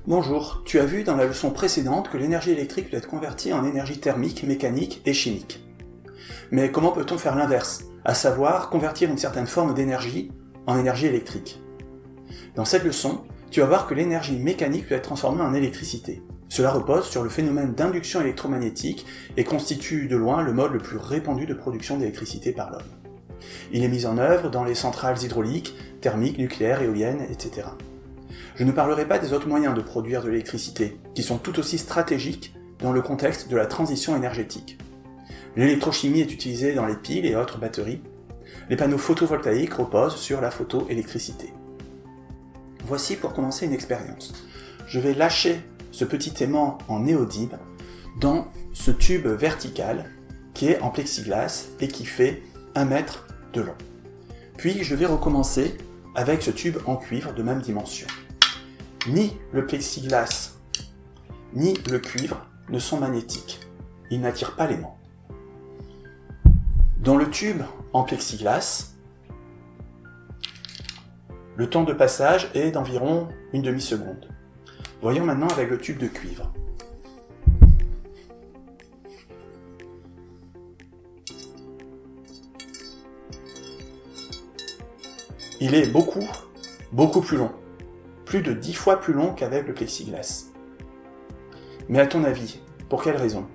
Bonjour, tu as vu dans la leçon précédente que l'énergie électrique peut être convertie en énergie thermique, mécanique et chimique. Mais comment peut-on faire l'inverse, à savoir convertir une certaine forme d'énergie en énergie électrique? Dans cette leçon, tu vas voir que l'énergie mécanique peut être transformée en électricité. Cela repose sur le phénomène d'induction électromagnétique et constitue de loin le mode le plus répandu de production d'électricité par l'homme. Il est mis en œuvre dans les centrales hydrauliques, thermiques, nucléaires, éoliennes, etc. Je ne parlerai pas des autres moyens de produire de l'électricité, qui sont tout aussi stratégiques dans le contexte de la transition énergétique. L'électrochimie est utilisée dans les piles et autres batteries. Les panneaux photovoltaïques reposent sur la photoélectricité. Voici pour commencer une expérience. Je vais lâcher ce petit aimant en néodyme dans ce tube vertical qui est en plexiglas et qui fait 1 mètre de long. Puis je vais recommencer avec ce tube en cuivre de même dimension. Ni le plexiglas, ni le cuivre ne sont magnétiques. Ils n'attirent pas l'aimant. Dans le tube en plexiglas, le temps de passage est d'environ une demi-seconde. Voyons maintenant avec le tube de cuivre. Il est beaucoup plus long. Plus de 10 fois plus long qu'avec le plexiglas. Mais à ton avis, pour quelle raison?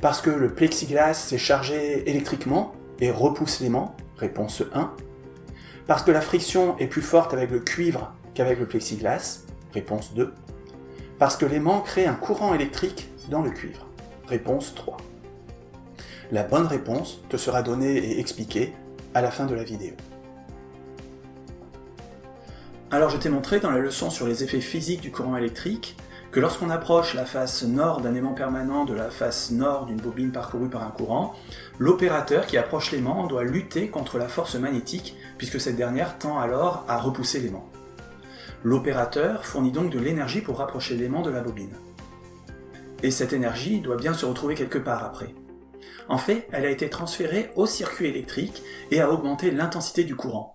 Parce que le plexiglas est chargé électriquement et repousse l'aimant, réponse 1. Parce que la friction est plus forte avec le cuivre qu'avec le plexiglas, réponse 2. Parce que l'aimant crée un courant électrique dans le cuivre, réponse 3. La bonne réponse te sera donnée et expliquée à la fin de la vidéo. Alors je t'ai montré dans la leçon sur les effets physiques du courant électrique que lorsqu'on approche la face nord d'un aimant permanent de la face nord d'une bobine parcourue par un courant, l'opérateur qui approche l'aimant doit lutter contre la force magnétique puisque cette dernière tend alors à repousser l'aimant. L'opérateur fournit donc de l'énergie pour rapprocher l'aimant de la bobine. Et cette énergie doit bien se retrouver quelque part après. En fait, elle a été transférée au circuit électrique et a augmenté l'intensité du courant.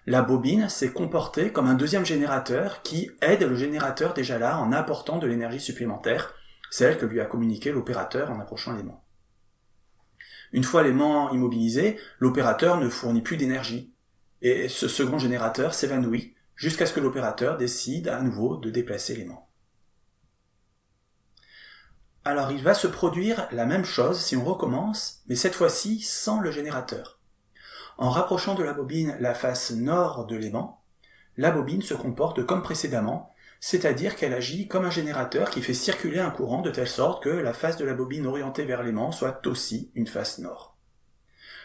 La bobine s'est comportée comme un deuxième générateur qui aide le générateur déjà là en apportant de l'énergie supplémentaire, celle que lui a communiquée l'opérateur en approchant l'aimant. Une fois l'aimant immobilisé, l'opérateur ne fournit plus d'énergie, et ce second générateur s'évanouit jusqu'à ce que l'opérateur décide à nouveau de déplacer l'aimant. Alors il va se produire la même chose si on recommence, mais cette fois-ci sans le générateur. En rapprochant de la bobine la face nord de l'aimant, la bobine se comporte comme précédemment, c'est-à-dire qu'elle agit comme un générateur qui fait circuler un courant de telle sorte que la face de la bobine orientée vers l'aimant soit aussi une face nord.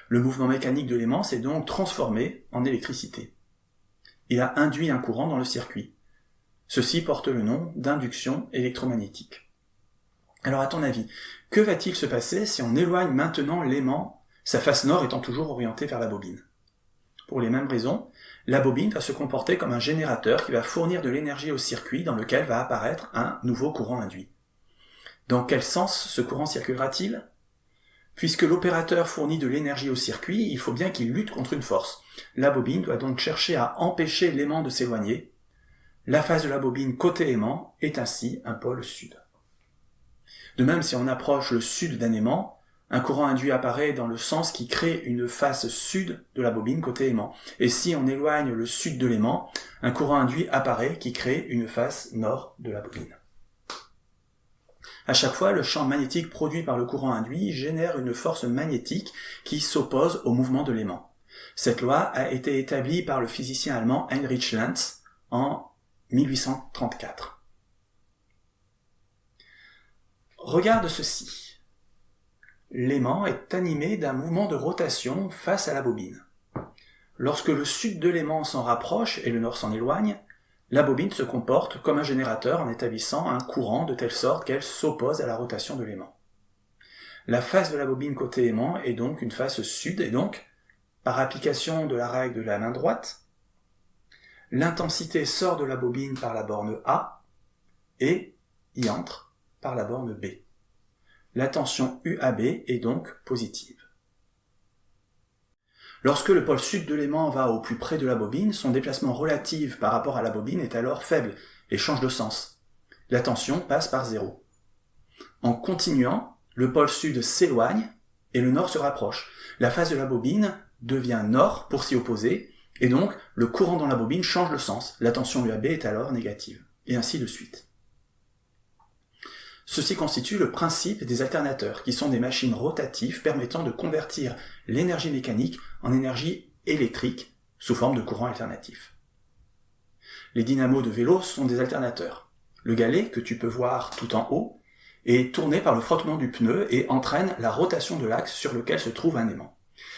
Le mouvement mécanique de l'aimant s'est donc transformé en électricité. Il a induit un courant dans le circuit. Ceci porte le nom d'induction électromagnétique. Alors à ton avis, que va-t-il se passer si on éloigne maintenant l'aimant, sa face nord étant toujours orientée vers la bobine? Pour les mêmes raisons, la bobine va se comporter comme un générateur qui va fournir de l'énergie au circuit dans lequel va apparaître un nouveau courant induit. Dans quel sens ce courant circulera-t-il? Puisque l'opérateur fournit de l'énergie au circuit, il faut bien qu'il lutte contre une force. La bobine doit donc chercher à empêcher l'aimant de s'éloigner. La face de la bobine côté aimant est ainsi un pôle sud. De même, si on approche le sud d'un aimant, un courant induit apparaît dans le sens qui crée une face sud de la bobine côté aimant. Et si on éloigne le sud de l'aimant, un courant induit apparaît qui crée une face nord de la bobine. À chaque fois, le champ magnétique produit par le courant induit génère une force magnétique qui s'oppose au mouvement de l'aimant. Cette loi a été établie par le physicien allemand Heinrich Lenz en 1834. Regarde ceci. L'aimant est animé d'un mouvement de rotation face à la bobine. Lorsque le sud de l'aimant s'en rapproche et le nord s'en éloigne, la bobine se comporte comme un générateur en établissant un courant de telle sorte qu'elle s'oppose à la rotation de l'aimant. La face de la bobine côté aimant est donc une face sud et donc, par application de la règle de la main droite, l'intensité sort de la bobine par la borne A et y entre par la borne B. La tension UAB est donc positive. Lorsque le pôle sud de l'aimant va au plus près de la bobine, son déplacement relatif par rapport à la bobine est alors faible, et change de sens. La tension passe par 0. En continuant, le pôle sud s'éloigne et le nord se rapproche. La face de la bobine devient nord pour s'y opposer, et donc le courant dans la bobine change de sens. La tension UAB est alors négative, et ainsi de suite. Ceci constitue le principe des alternateurs, qui sont des machines rotatives permettant de convertir l'énergie mécanique en énergie électrique sous forme de courant alternatif. Les dynamos de vélo sont des alternateurs. Le galet, que tu peux voir tout en haut, est tourné par le frottement du pneu et entraîne la rotation de l'axe sur lequel se trouve un aimant.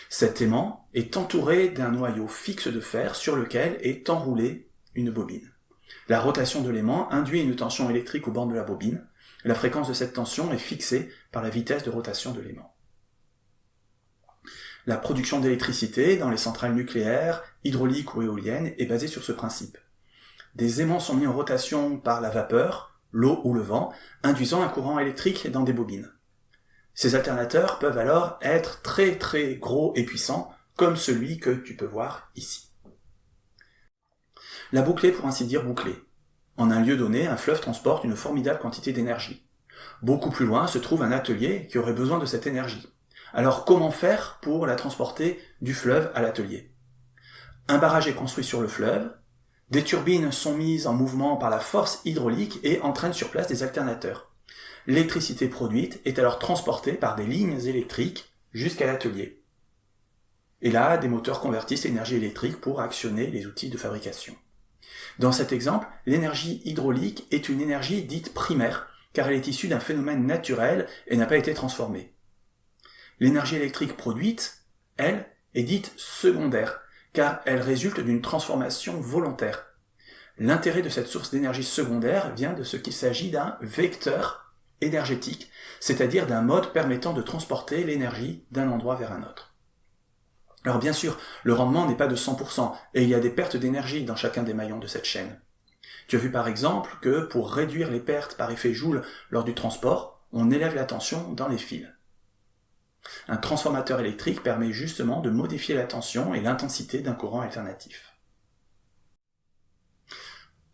Cet aimant est entouré d'un noyau fixe de fer sur lequel est enroulée une bobine. La rotation de l'aimant induit une tension électrique aux bornes de la bobine. La fréquence de cette tension est fixée par la vitesse de rotation de l'aimant. La production d'électricité dans les centrales nucléaires, hydrauliques ou éoliennes est basée sur ce principe. Des aimants sont mis en rotation par la vapeur, l'eau ou le vent, induisant un courant électrique dans des bobines. Ces alternateurs peuvent alors être très très gros et puissants, comme celui que tu peux voir ici. La boucle est pour ainsi dire bouclée. En un lieu donné, un fleuve transporte une formidable quantité d'énergie. Beaucoup plus loin se trouve un atelier qui aurait besoin de cette énergie. Alors comment faire pour la transporter du fleuve à l'atelier ? Un barrage est construit sur le fleuve, des turbines sont mises en mouvement par la force hydraulique et entraînent sur place des alternateurs. L'électricité produite est alors transportée par des lignes électriques jusqu'à l'atelier. Et là, des moteurs convertissent l'énergie électrique pour actionner les outils de fabrication. Dans cet exemple, l'énergie hydraulique est une énergie dite primaire, car elle est issue d'un phénomène naturel et n'a pas été transformée. L'énergie électrique produite, elle, est dite secondaire, car elle résulte d'une transformation volontaire. L'intérêt de cette source d'énergie secondaire vient de ce qu'il s'agit d'un vecteur énergétique, c'est-à-dire d'un mode permettant de transporter l'énergie d'un endroit vers un autre. Alors bien sûr, le rendement n'est pas de 100%, et il y a des pertes d'énergie dans chacun des maillons de cette chaîne. Tu as vu par exemple que pour réduire les pertes par effet Joule lors du transport, on élève la tension dans les fils. Un transformateur électrique permet justement de modifier la tension et l'intensité d'un courant alternatif.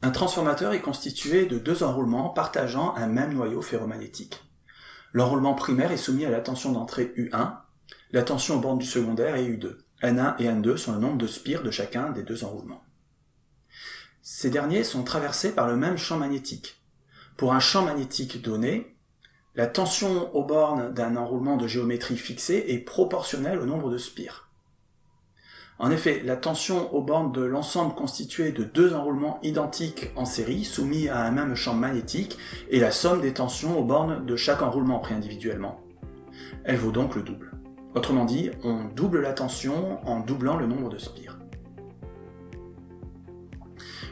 Un transformateur est constitué de deux enroulements partageant un même noyau ferromagnétique. L'enroulement primaire est soumis à la tension d'entrée U1, la tension aux bornes du secondaire est U2. N1 et N2 sont le nombre de spires de chacun des deux enroulements. Ces derniers sont traversés par le même champ magnétique. Pour un champ magnétique donné, la tension aux bornes d'un enroulement de géométrie fixée est proportionnelle au nombre de spires. En effet, la tension aux bornes de l'ensemble constitué de deux enroulements identiques en série, soumis à un même champ magnétique, est la somme des tensions aux bornes de chaque enroulement pris individuellement. Elle vaut donc le double. Autrement dit, on double la tension en doublant le nombre de spires.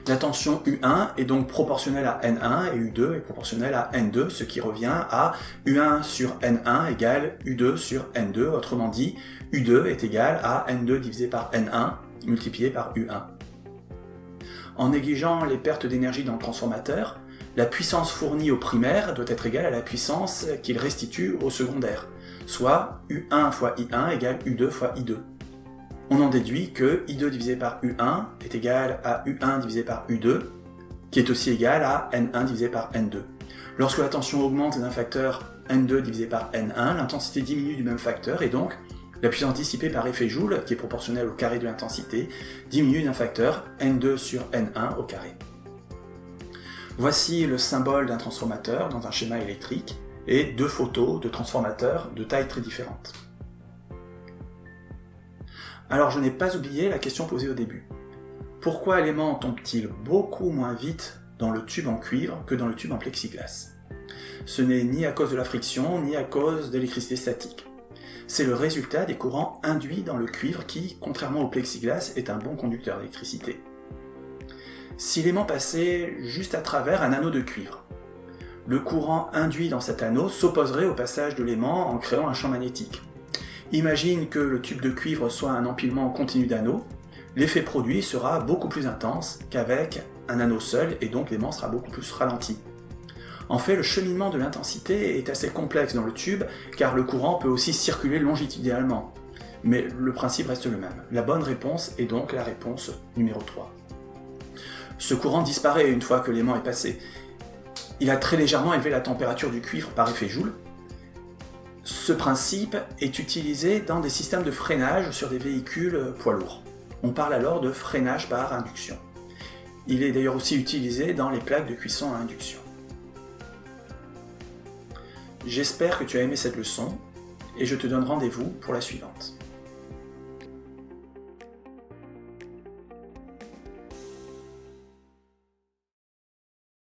La tension U1 est donc proportionnelle à N1 et U2 est proportionnelle à N2, ce qui revient à U1 sur N1 égale U2 sur N2, autrement dit, U2 est égal à N2 divisé par N1 multiplié par U1. En négligeant les pertes d'énergie dans le transformateur, la puissance fournie au primaire doit être égale à la puissance qu'il restitue au secondaire, soit U1 fois I1 égale U2 fois I2. On en déduit que I2 divisé par U1 est égal à U1 divisé par U2, qui est aussi égal à N1 divisé par N2. Lorsque la tension augmente d'un facteur N2 divisé par N1, l'intensité diminue du même facteur et donc la puissance dissipée par effet Joule, qui est proportionnelle au carré de l'intensité, diminue d'un facteur N2 sur N1 au carré. Voici le symbole d'un transformateur dans un schéma électrique et deux photos de transformateurs de tailles très différentes. Alors je n'ai pas oublié la question posée au début. Pourquoi l'aimant tombe-t-il beaucoup moins vite dans le tube en cuivre que dans le tube en plexiglas ? Ce n'est ni à cause de la friction, ni à cause d'électricité statique. C'est le résultat des courants induits dans le cuivre qui, contrairement au plexiglas, est un bon conducteur d'électricité. Si l'aimant passait juste à travers un anneau de cuivre, le courant induit dans cet anneau s'opposerait au passage de l'aimant en créant un champ magnétique. Imagine que le tube de cuivre soit un empilement continu d'anneaux, l'effet produit sera beaucoup plus intense qu'avec un anneau seul et donc l'aimant sera beaucoup plus ralenti. En fait, le cheminement de l'intensité est assez complexe dans le tube car le courant peut aussi circuler longitudinalement. Mais le principe reste le même. La bonne réponse est donc la réponse numéro 3. Ce courant disparaît une fois que l'aimant est passé. Il a très légèrement élevé la température du cuivre par effet Joule. Ce principe est utilisé dans des systèmes de freinage sur des véhicules poids lourds. On parle alors de freinage par induction. Il est d'ailleurs aussi utilisé dans les plaques de cuisson à induction. J'espère que tu as aimé cette leçon et je te donne rendez-vous pour la suivante.